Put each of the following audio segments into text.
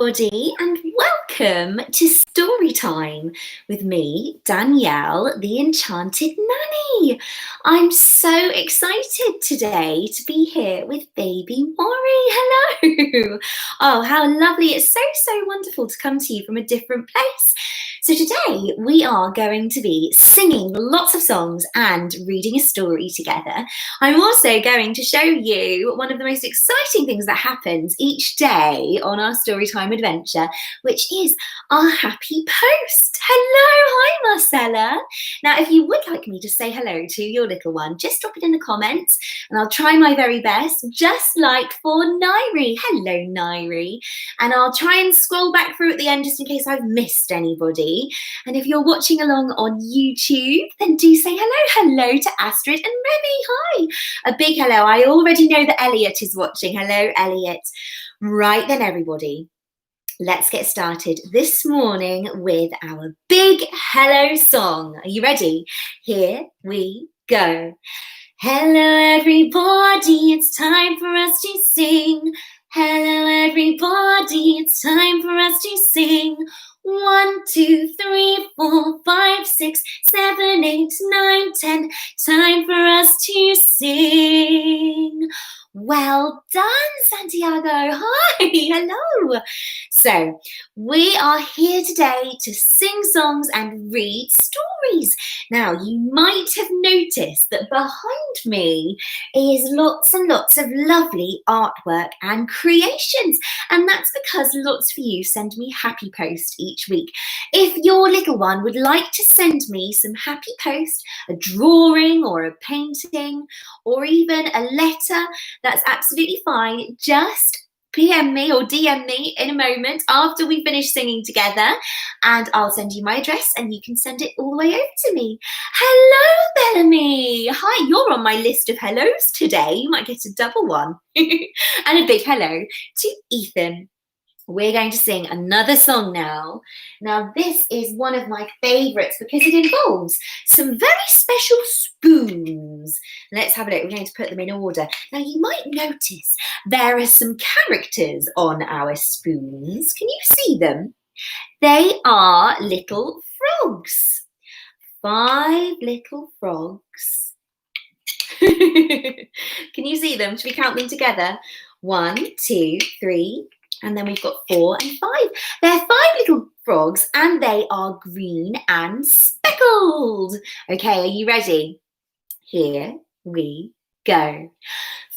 Everybody, and welcome to Story Time with me, Danielle, the Enchanted Nanny. I'm so excited today to be here with baby Mori. Hello. Oh, how lovely. It's so wonderful to come to you from a different place. So today we are going to be singing lots of songs and reading a story together. I'm also going to show you one of the most exciting things that happens each day on our Storytime adventure, which is our happy post. Hello, hi Marcella. Now, if you would like me to say hello to your little one, just drop it in the comments and I'll try my very best, just like for Nairi. Hello, Nairi. And I'll try and scroll back through at the end just in case I've missed anybody. And if you're watching along on YouTube, then do say hello to Astrid and Remy. Hi. A big hello. I already know that Elliot is watching. Hello, Elliot. Right then, everybody. Let's get started this morning with our big hello song. Are you ready? Here we go. Hello, everybody. It's time for us to sing. Hello, everybody. It's time for us to sing. 1, 2, 3, 4, 5, 6, 7, 8, 9, 10. Time for us to sing. Well done, Santiago. Hi, hello. So we are here today to sing songs and read stories. Now, you might have noticed that behind me is lots and lots of lovely artwork and creations. And that's because lots of you send me happy post each week. If your little one would like to send me some happy post, a drawing or a painting, or even a letter, that's absolutely fine. Just PM me or DM me in a moment after we finish singing together and I'll send you my address and you can send it all the way over to me. Hello, Bellamy. Hi, you're on my list of hellos today. You might get a double one. And a big hello to Ethan. We're going to sing another song now. Now, this is one of my favourites because it involves some very special spoons. Let's have a look. We're going to put them in order. Now, you might notice there are some characters on our spoons. Can you see them? They are little frogs. 5 little frogs. Can you see them? Should we count them together? 1, 2, 3. And then we've got 4 and 5. They're 5 little frogs and they are green and speckled. Okay, are you ready? Here we go.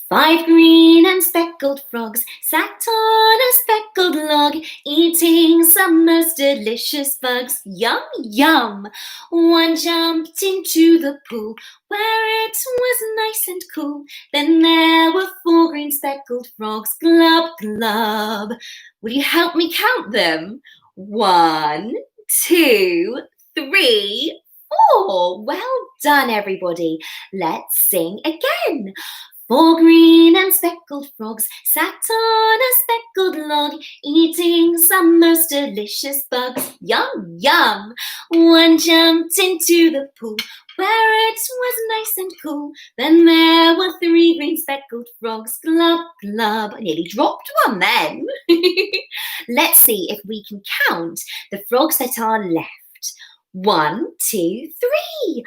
5 green and speckled frogs sat on a speckled log, eating some most delicious bugs. Yum, yum. One jumped into the pool where it was nice and cool. Then there were 4 green speckled frogs. Glub, glub. Will you help me count them? 1, 2, 3, 4. Well done, everybody. Let's sing again. 4 green and speckled frogs sat on a speckled log, eating some most delicious bugs. Yum, yum. One jumped into the pool where it was nice and cool. Then there were 3 green speckled frogs. Glub, glub. I nearly dropped one then. Let's see if we can count the frogs that are left. 1, 2, 3.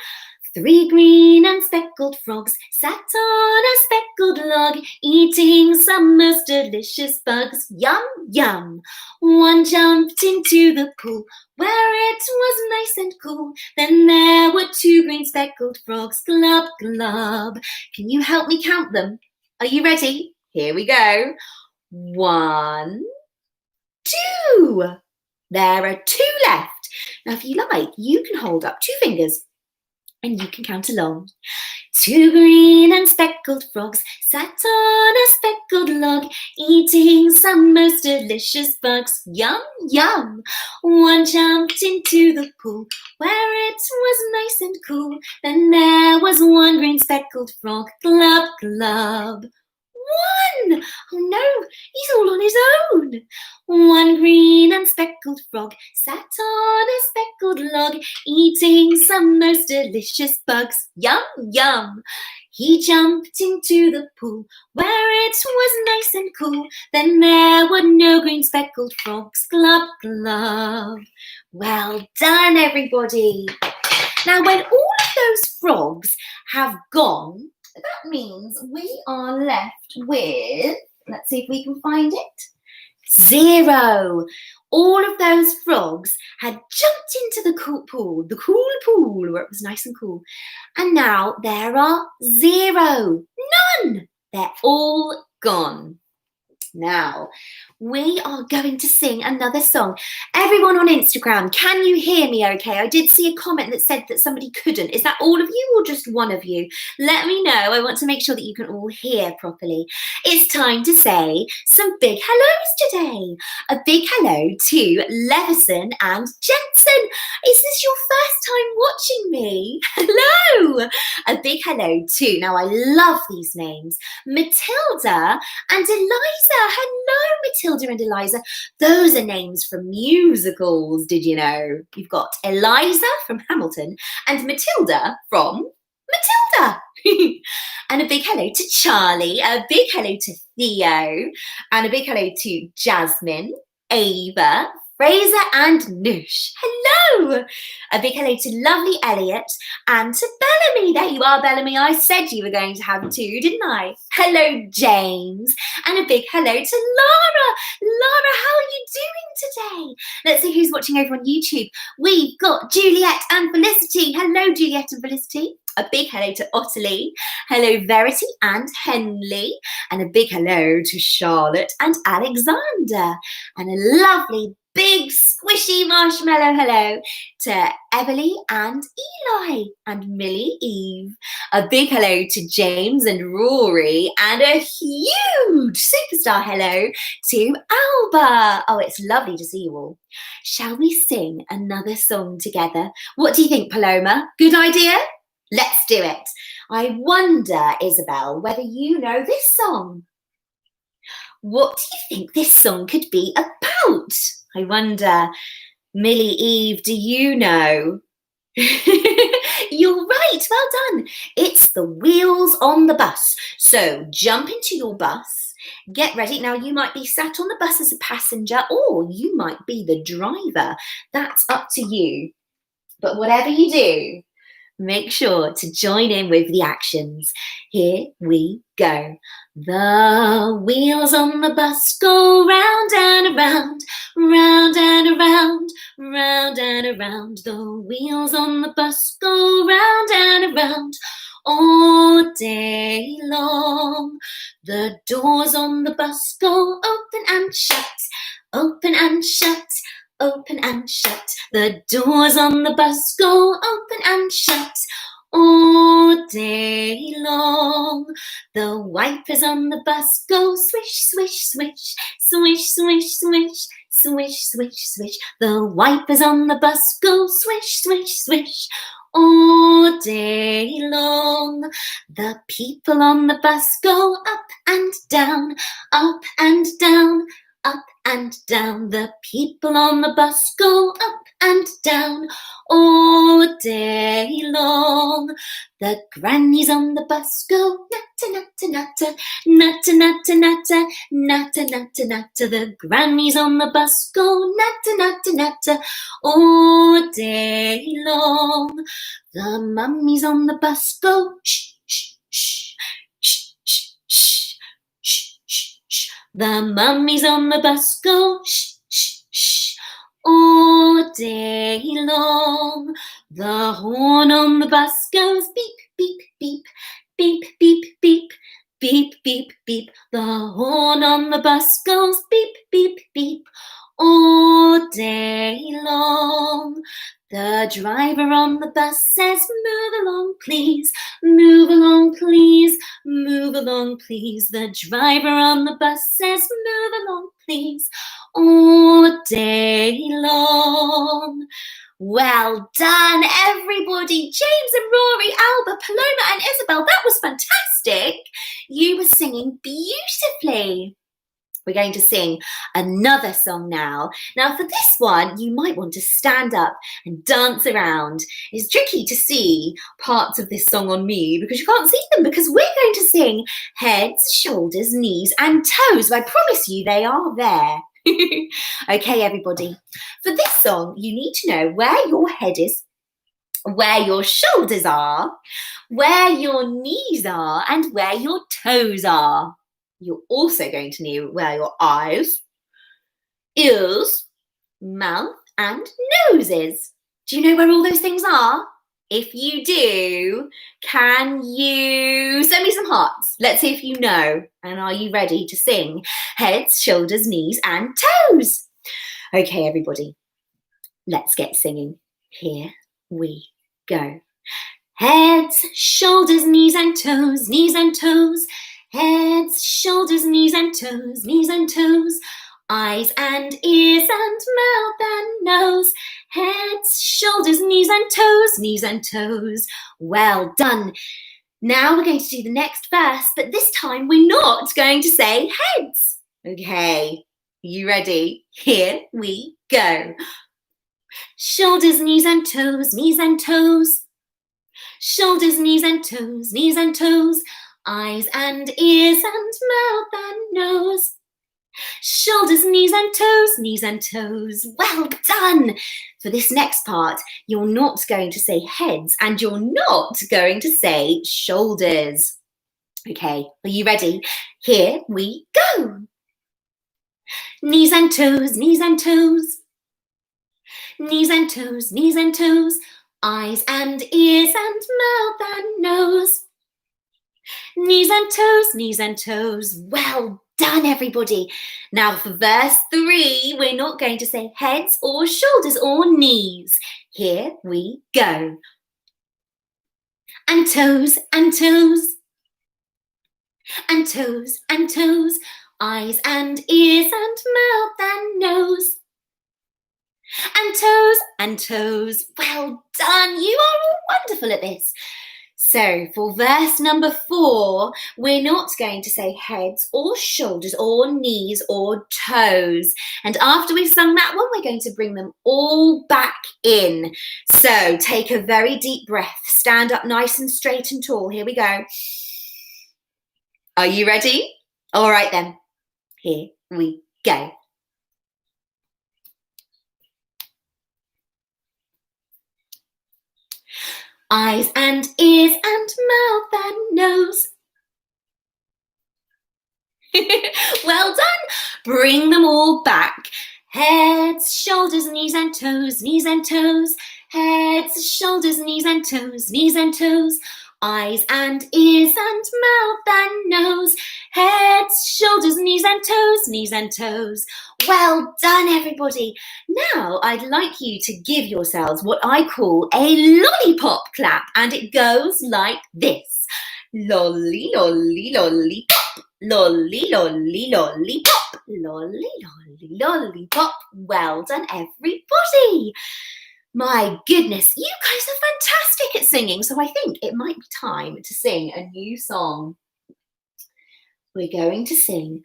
3 green and speckled frogs sat on a speckled log, eating some most delicious bugs. Yum, yum. One jumped into the pool where it was nice and cool. Then there were 2 green speckled frogs. Glub, glub. Can you help me count them? Are you ready? Here we go. 1, 2. There are 2 left. Now, if you like, you can hold up 2 fingers and you can count along. 2 green and speckled frogs sat on a speckled log, eating some most delicious bugs. Yum, yum. One jumped into the pool where it was nice and cool. Then there was 1 green speckled frog. Glub, glub. one. Oh no, he's all on his own. One green and speckled frog sat on a speckled log, eating some most delicious bugs. Yum, yum. He jumped into the pool where it was nice and cool. Then there were no green speckled frogs. Glub, glub. Well done, everybody. Now, when all of those frogs have gone, that means we are left with, let's see if we can find it, 0. All of those frogs had jumped into the cool pool where it was nice and cool. And now there are 0. None. They're all gone. Now, we are going to sing another song. Everyone on Instagram, can you hear me okay? I did see a comment that said that somebody couldn't. Is that all of you or just one of you? Let me know. I want to make sure that you can all hear properly. It's time to say some big hellos today. A big hello to Levison and Jensen. Is this your first time watching me? Hello. A big hello to, now I love these names, Matilda and Eliza. Hello, Matilda and Eliza. Those are names from musicals, did you know? You've got Eliza from Hamilton and Matilda from Matilda. And a big hello to Charlie, a big hello to Theo, and a big hello to Jasmine, Ava, Fraser and Noosh. Hello! A big hello to lovely Elliot and to Bellamy. There you are, Bellamy. I said you were going to have 2, didn't I? Hello, James. And a big hello to Lara. Lara, how are you doing today? Let's see who's watching over on YouTube. We've got Juliet and Felicity. Hello, Juliet and Felicity. A big hello to Ottilie. Hello, Verity and Henley. And a big hello to Charlotte and Alexander. And a lovely big squishy marshmallow hello to Everly and Eli and Millie Eve. A big hello to James and Rory and a huge superstar hello to Alba. Oh, it's lovely to see you all. Shall we sing another song together? What do you think, Paloma? Good idea? Let's do it. I wonder, Isabel, whether you know this song. What do you think this song could be about? I wonder, Millie Eve, do you know? You're right, well done. It's the wheels on the bus. So jump into your bus, get ready. Now you might be sat on the bus as a passenger or you might be the driver. That's up to you. But whatever you do, make sure to join in with the actions. Here we go. The wheels on the bus go round and around, round and around, round and around. The wheels on the bus go round and around all day long. The doors on the bus go open and shut, open and shut, open and shut. The doors on the bus go open and shut all day long. The wipers on the bus go swish, swish, swish, swish, swish, swish, swish, swish, swish. The wipers on the bus go swish, swish, swish all day long. The people on the bus go up and down, up and down, up and down. The people on the bus go up and down all day long. The grannies on the bus go natta, natta, natta, natta, natta, natta, natta, natta, natta. The grannies on the bus go natta, natta, natta all day long. The mummies on the bus go shh, shh, shh, shh, shh, shh, shh, shh, shh. The mummies on the bus go shh, shh, shh all day long. The horn on the bus goes beep, beep, beep, beep, beep, beep, beep, beep, beep. The horn on the bus goes beep, beep, beep all day long. The driver on the bus says, move along, please, move along, please, move along, please. The driver on the bus says, move along, please, all day long. Well done, everybody. James and Rory, Alba, Paloma and Isabel, that was fantastic. You were singing beautifully. We're going to sing another song now. Now, for this one, you might want to stand up and dance around. It's tricky to see parts of this song on me because you can't see them, because we're going to sing heads, shoulders, knees and toes. I promise you they are there. Okay, everybody. For this song, you need to know where your head is, where your shoulders are, where your knees are, and where your toes are. You're also going to know where your eyes, ears, mouth, and nose is. Do you know where all those things are? If you do, can you send me some hearts? Let's see if you know. And are you ready to sing heads, shoulders, knees, and toes? Okay, everybody, let's get singing. Here we go. Heads, shoulders, knees and toes, knees and toes. Heads, shoulders, knees and toes, knees and toes. Eyes and ears and mouth and nose. Heads, shoulders, knees and toes, knees and toes. Well done. Now we're going to do the next verse, but this time we're not going to say heads. Okay, you ready? Here we go. Shoulders, knees and toes, knees and toes. Shoulders, knees and toes, knees and toes. Eyes and ears and mouth and nose. Shoulders, knees and toes, knees and toes. Well done. For this next part, you're not going to say heads and you're not going to say shoulders. Okay, are you ready? Here we go. Knees and toes, knees and toes. Knees and toes, knees and toes. Eyes and ears and mouth and nose. Knees and toes, knees and toes. Well done, everybody. Now for verse 3, we're not going to say heads or shoulders or knees. Here we go. And toes and toes. And toes and toes. Eyes and ears and mouth and nose. And toes and toes. Well done. You are all wonderful at this. So for verse number 4, we're not going to say heads or shoulders or knees or toes. And after we've sung that one, we're going to bring them all back in. So take a very deep breath. Stand up nice and straight and tall. Here we go. Are you ready? All right then. Here we go. Eyes and ears and mouth and nose. Well done. Bring them all back. Heads, shoulders, knees and toes, knees and toes. Heads, shoulders, knees and toes, knees and toes. Eyes and ears and mouth and nose. Heads, shoulders, knees and toes, knees and toes. Well done, everybody. Now I'd like you to give yourselves what I call a lollipop clap, and it goes like this. Lolly, lolly, lolly, pop. Lolly, lolly, lolly, pop. Lolly, lolly, lolly, pop. Well done, everybody. My goodness, you guys are fantastic at singing, so I think it might be time to sing a new song. We're going to sing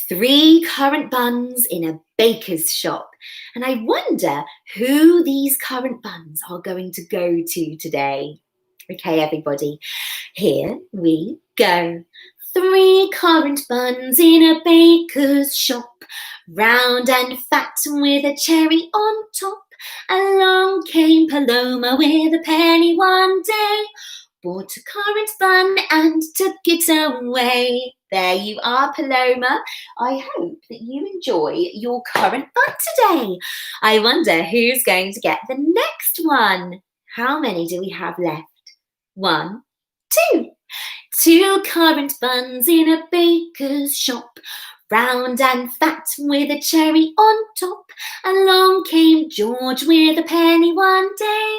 3 currant buns in a baker's shop. And I wonder who these currant buns are going to go to today. Okay, everybody, here we go. 3 currant buns in a baker's shop, round and fat with a cherry on top. Along came Paloma with a penny one day, bought a currant bun and took it away. There you are, Paloma. I hope that you enjoy your currant bun today. I wonder who's going to get the next one. How many do we have left? 1, 2. 2 currant buns in a baker's shop, round and fat with a cherry on top. Along came George with a penny one day,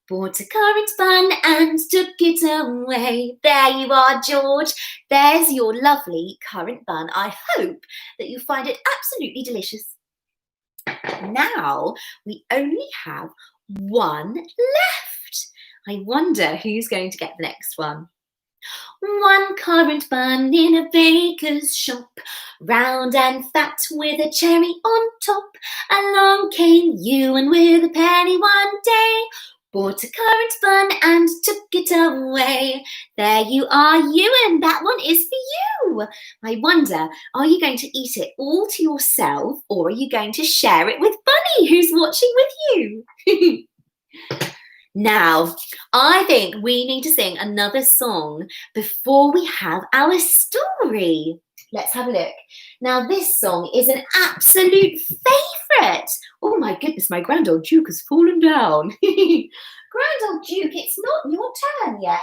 bought a currant bun and took it away. There you are, George. There's your lovely currant bun. I hope that you find it absolutely delicious. Now we only have one left. I wonder who's going to get the next one. One currant bun in a baker's shop, round and fat with a cherry on top. Along came Ewan with a penny one day, bought a currant bun and took it away. There you are, Ewan, that one is for you. I wonder, are you going to eat it all to yourself, or are you going to share it with Bunny, who's watching with you? Now, I think we need to sing another song before we have our story. Let's have a look. Now, this song is an absolute favourite. Oh my goodness, my grand old Duke has fallen down. Grand old Duke, it's not your turn yet.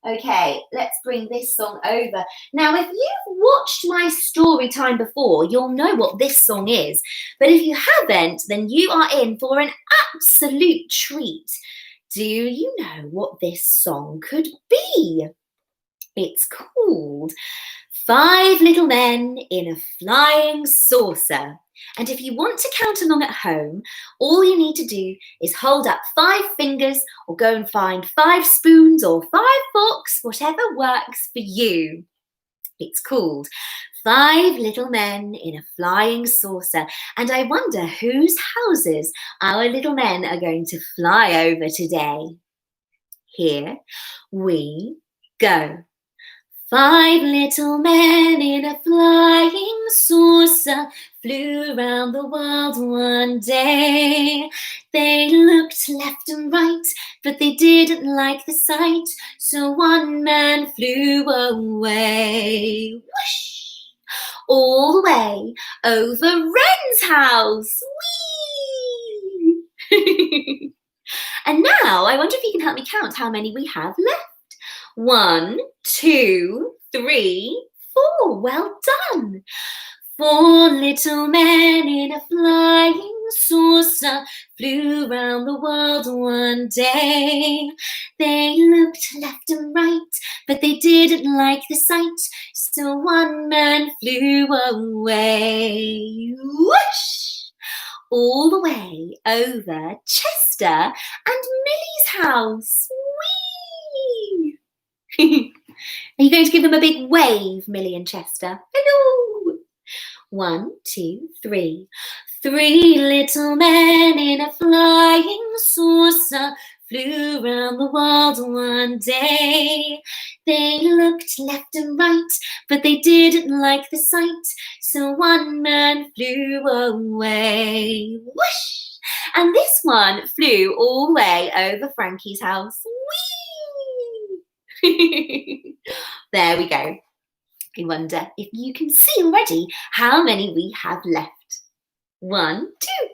Okay, let's bring this song over. Now, if you've watched my story time before, you'll know what this song is. But if you haven't, then you are in for an absolute treat. Do you know what this song could be? It's called Five Little Men in a Flying Saucer. And if you want to count along at home, all you need to do is hold up 5 fingers or go and find 5 spoons or 5 forks, whatever works for you. It's called 5 Little Men in a Flying Saucer, and I wonder whose houses our little men are going to fly over today. Here we go. 5 little men in a flying saucer flew round the world one day. They looked left and right, but they didn't like the sight, so one man flew away. Whoosh! All the way over Wren's house. Whee! And now I wonder if you can help me count how many we have left. 1, 2, 3, 4. Well done. 4 little men in a flying saucer flew round the world one day. They looked left and right, but they didn't like the sight, so one man flew away. Whoosh! All the way over Chester and Millie's house. Whee! Are you going to give them a big wave, Millie and Chester? Hello! 1, 2, 3. 3 little men in a flying saucer flew round the world one day. They looked left and right, but they didn't like the sight, so one man flew away. Whoosh! And this one flew all the way over Frankie's house. Whee! There we go. I wonder if you can see already how many we have left. 1, 2.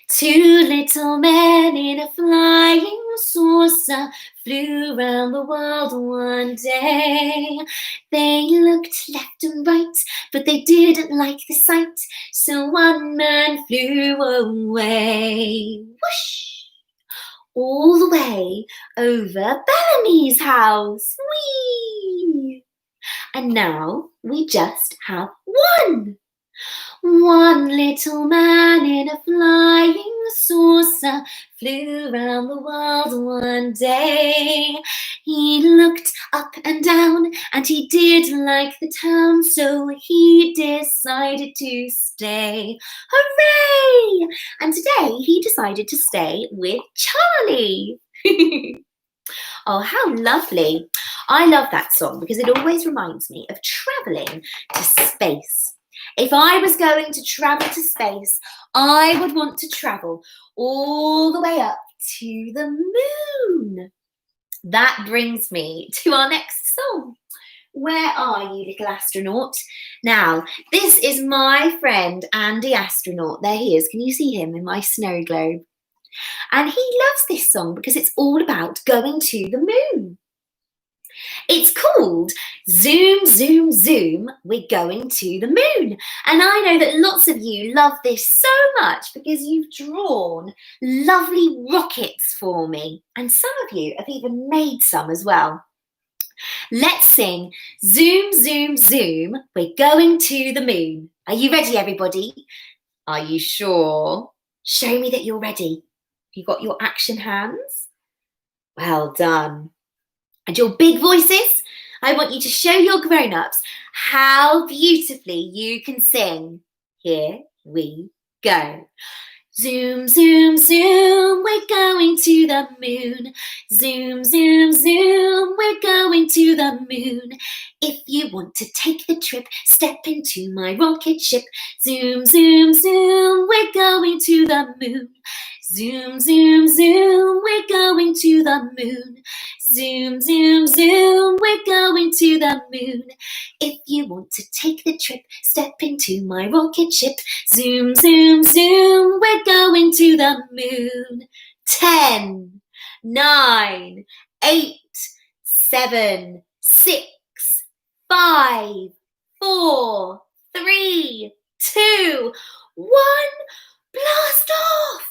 2 little men in a flying saucer flew round the world one day. They looked left and right, but they didn't like the sight, so one man flew away. Whoosh! All the way over Bellamy's house. Whee! And now we just have 1. 1 little man in a flying saucer flew round the world one day. He looked up and down and he didn't like the town, so he decided to stay. Hooray! And today he decided to stay with Charlie. Oh, how lovely. I love that song because it always reminds me of travelling to space. If I was going to travel to space, I would want to travel all the way up to the moon. That brings me to our next song. Where are you, little astronaut? Now, this is my friend, Andy Astronaut. There he is. Can you see him in my snow globe? And he loves this song because it's all about going to the moon. It's called Zoom, Zoom, Zoom, We're Going to the Moon. And I know that lots of you love this so much because you've drawn lovely rockets for me. And some of you have even made some as well. Let's sing Zoom, Zoom, Zoom, We're Going to the Moon. Are you ready, everybody? Are you sure? Show me that you're ready. You got your action hands? Well done. And your big voices? I want you to show your grown-ups how beautifully you can sing. Here we go. Zoom, zoom, zoom, we're going to the moon. Zoom, zoom, zoom, we're going to the moon. If you want to take the trip, step into my rocket ship. Zoom, zoom, zoom, we're going to the moon. Zoom, zoom, zoom, we're going to the moon. Zoom, zoom, zoom, we're going to the moon. If you want to take the trip, step into my rocket ship. Zoom, zoom, zoom, we're going to the moon. 10, 9, 8, 7, 6, 5, 4, 3, 2, 1. Blast off!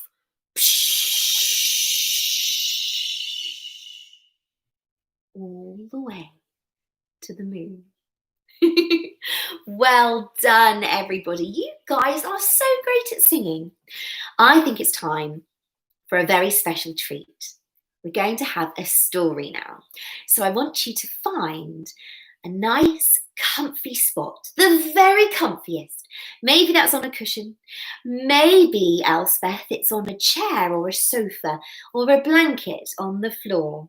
All the way to the moon. Well done, everybody. You guys are so great at singing. I think it's time for a very special treat. We're going to have a story now. So I want you to find a nice, comfy spot, the very comfiest. Maybe that's on a cushion. Maybe, Elspeth, it's on a chair or a sofa or a blanket on the floor.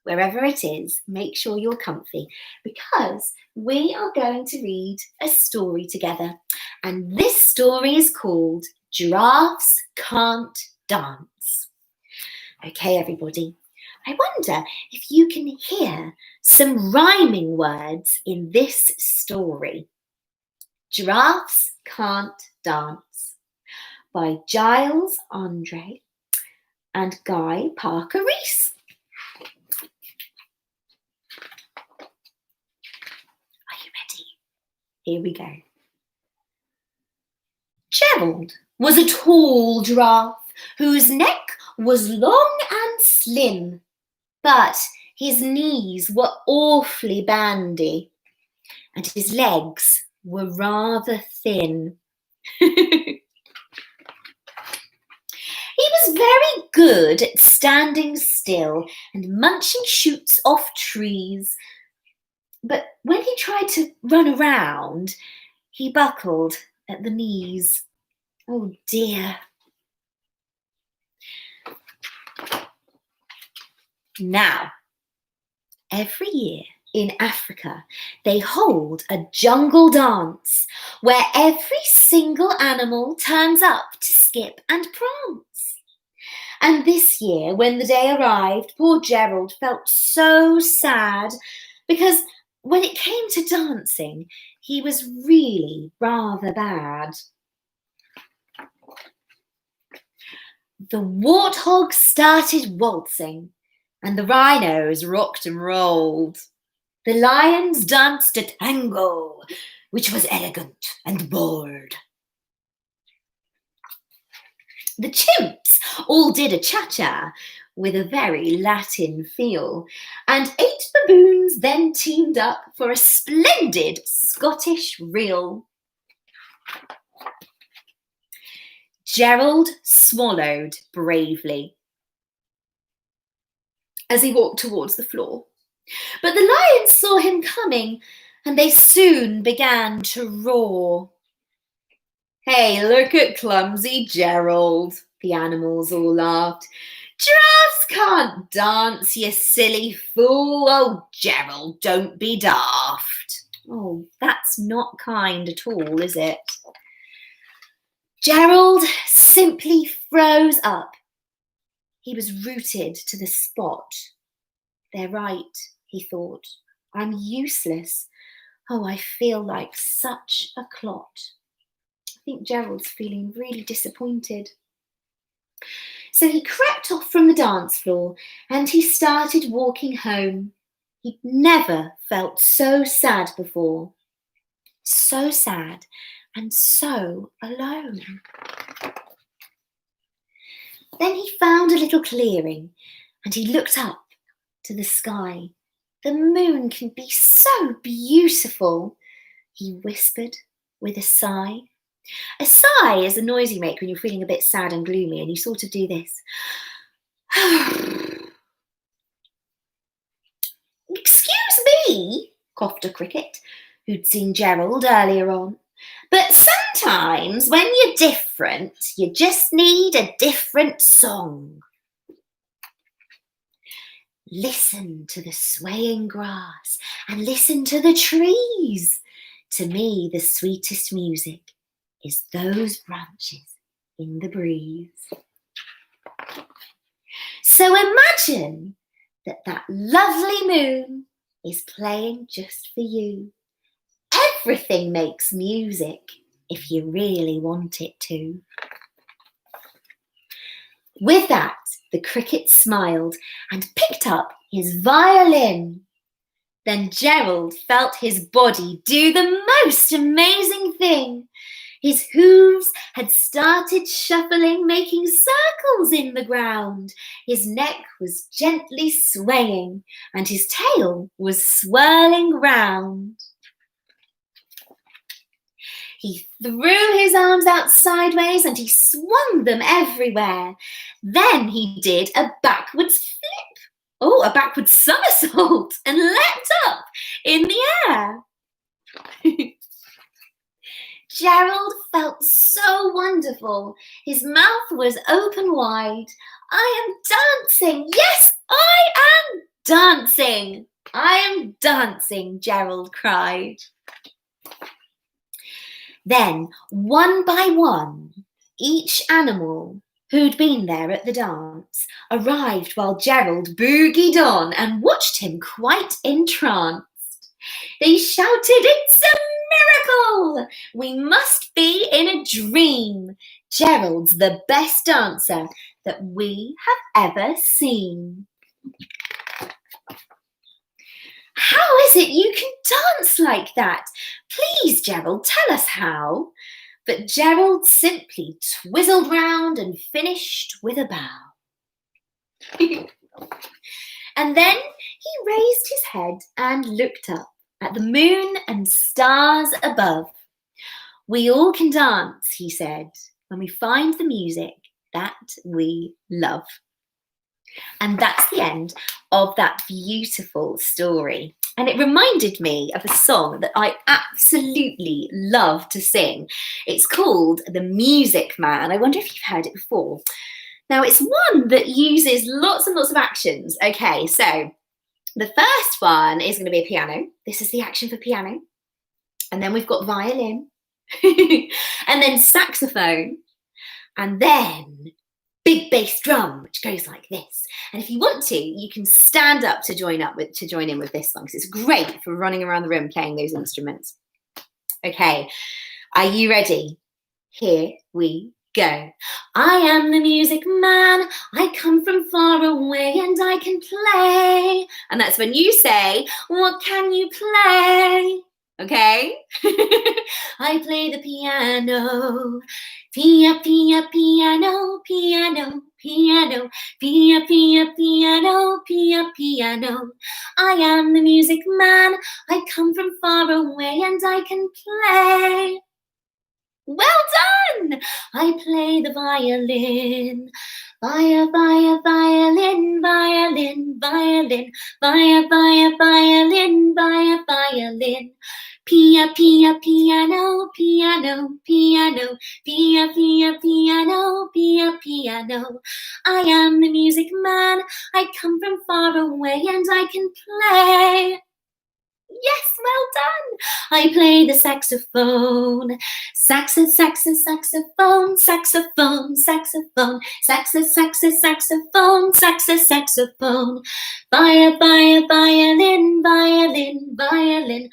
Wherever it is, make sure you're comfy because we are going to read a story together. And this story is called Giraffes Can't Dance. Okay, everybody, I wonder if you can hear some rhyming words in this story. Giraffes Can't Dance by Giles Andre and Guy Parker Rees. Here we go. Gerald was a tall giraffe whose neck was long and slim, but his knees were awfully bandy and his legs were rather thin. He was very good at standing still and munching shoots off trees. But when he tried to run around, he buckled at the knees. Oh dear. Now, every year in Africa, they hold a jungle dance where every single animal turns up to skip and prance. And this year, when the day arrived, poor Gerald felt so sad because when it came to dancing, he was really rather bad. The warthogs started waltzing, and the rhinos rocked and rolled. The lions danced a tango, which was elegant and bold. The chimps all did a cha-cha with a very Latin feel, and 8 baboons then teamed up for a splendid Scottish reel. Gerald swallowed bravely as he walked towards the floor, but the lions saw him coming and they soon began to roar. "Hey, look at clumsy Gerald," the animals all laughed. "Giraffes can't dance, you silly fool. Oh, Gerald, don't be daft." Oh, that's not kind at all, is it? Gerald simply froze up. He was rooted to the spot. "They're right," he thought. "I'm useless. Oh, I feel like such a clot." I think Gerald's feeling really disappointed. So he crept off from the dance floor and he started walking home. He'd never felt so sad before. So sad and so alone. Then he found a little clearing and he looked up to the sky. "The moon can be so beautiful," he whispered with a sigh. A sigh is the noise you make when you're feeling a bit sad and gloomy, and you sort of do this. Excuse me, coughed a cricket who'd seen Gerald earlier on. But sometimes when you're different, you just need a different song. Listen to the swaying grass and listen to the trees. To me, the sweetest music is those branches in the breeze. So imagine that lovely moon is playing just for you. Everything makes music if you really want it to. With that, the cricket smiled and picked up his violin. Then Gerald felt his body do the most amazing thing. His hooves had started shuffling, making circles in the ground. His neck was gently swaying and his tail was swirling round. He threw his arms out sideways and he swung them everywhere. Then he did a backwards flip, a backwards somersault, and leapt up in the air. Gerald felt so wonderful. His mouth was open wide. I am dancing. Yes, I am dancing. I am dancing, Gerald cried. Then, one by one, each animal who'd been there at the dance arrived while Gerald boogied on and watched him quite entranced. They shouted, "It's a miracle! We must be in a dream. Gerald's the best dancer that we have ever seen." "How is it you can dance like that? Please, Gerald, tell us how." But Gerald simply twizzled round and finished with a bow. And then he raised his head and looked up at the moon and stars above. "We all can dance," he said, "when we find the music that we love." And that's the end of that beautiful story. And it reminded me of a song that I absolutely love to sing. It's called The Music Man. I wonder if you've heard it before. Now, it's one that uses lots and lots of actions. Okay, so the first one is going to be a piano. This is the action for piano. And then we've got violin. And then saxophone. And then big bass drum, which goes like this. And if you want to, you can stand up to join in with this one, because it's great for running around the room playing those instruments. Okay, are you ready? Here we go. I am the music man. I come from far away and I can play. And that's when you say, "What can you play?" Okay? I play the piano. Pia, pia, piano, piano, piano. Pia, pia, piano, pia, piano. I am the music man. I come from far away and I can play. Well done! I play the violin. Violin, violin, violin, violin. Violin, violin. Pia, pia, piano, piano, piano. Pia, pia, piano, pia, piano. I am the music man. I come from far away and I can play. Yes, well done. I play the saxophone. Saxophone, saxophone, saxophone, saxophone, saxophone, saxophone. Violin, violin, violin,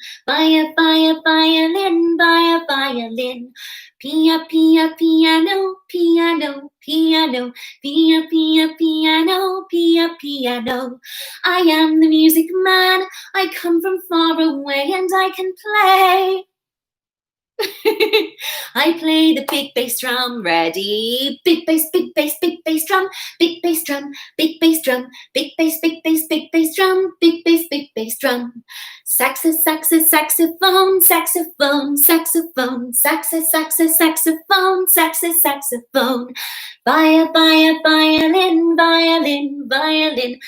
violin, violin. Pia, pia, piano, piano, piano. Pia, pia, piano, pia, piano. I am the music man. I come from far away and I can play. I play the big bass drum. Ready? Big bass, big bass, big bass drum. Big bass drum, big bass drum. Big bass, big bass, big bass drum. Big bass, big bass drum. Saxophone, saxophone, saxophone, saxophone, saxophone, saxophone. Violin, violin, violin, violin,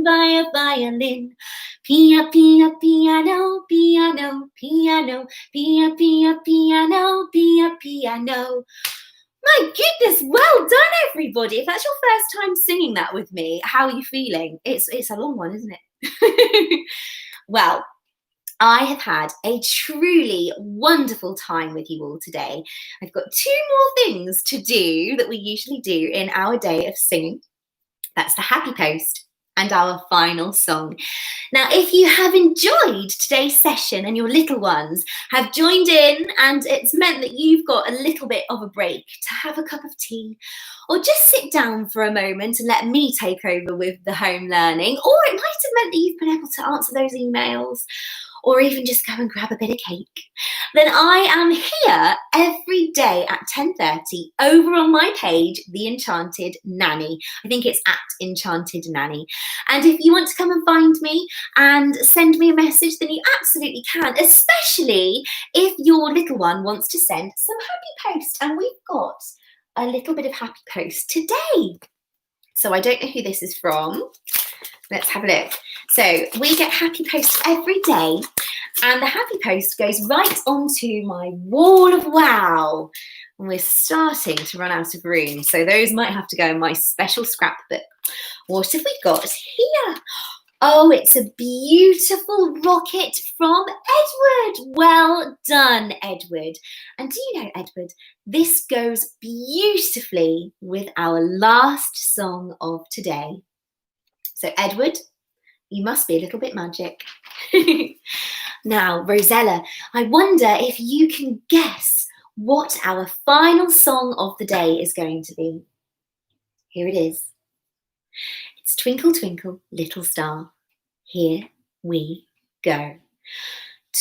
violin. Piano, piano, piano, piano, piano, piano. My goodness, well done, everybody. If that's your first time singing that with me, how are you feeling? It's a long one, isn't it? Well, I have had a truly wonderful time with you all today. I've got 2 more things to do that we usually do in our day of singing. That's the happy post and our final song. Now, if you have enjoyed today's session and your little ones have joined in and it's meant that you've got a little bit of a break to have a cup of tea or just sit down for a moment and let me take over with the home learning, or it might have meant that you've been able to answer those emails or even just go and grab a bit of cake, then I am here every day at 10:30 over on my page, The Enchanted Nanny. I think it's at Enchanted Nanny. And if you want to come and find me and send me a message, then you absolutely can, especially if your little one wants to send some happy post. And we've got a little bit of happy post today. So I don't know who this is from. Let's have a look. So we get happy posts every day, and the happy post goes right onto my wall of wow. And we're starting to run out of room, so those might have to go in my special scrapbook. What have we got here? Oh, it's a beautiful rocket from Edward. Well done, Edward. And do you know, Edward, this goes beautifully with our last song of today. So, Edward, you must be a little bit magic. Now, Rosella, I wonder if you can guess what our final song of the day is going to be. Here it is. It's Twinkle, Twinkle, Little Star. Here we go.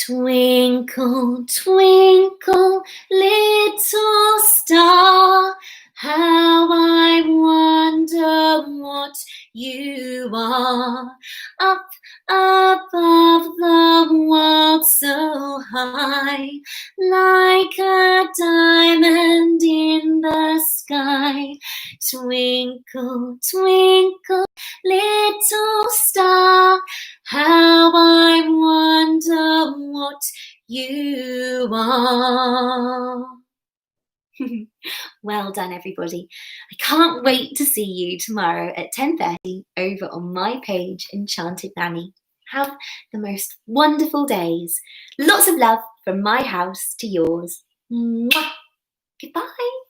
Twinkle, twinkle, little star, how I wonder what you are. Up above the world so high, like a diamond in the sky. Twinkle, twinkle, little star, how I wonder what you are. Well done, everybody. I can't wait to see you tomorrow at 10:30 over on my page, Enchanted Nanny. Have the most wonderful days. Lots of love from my house to yours. Mwah. Goodbye.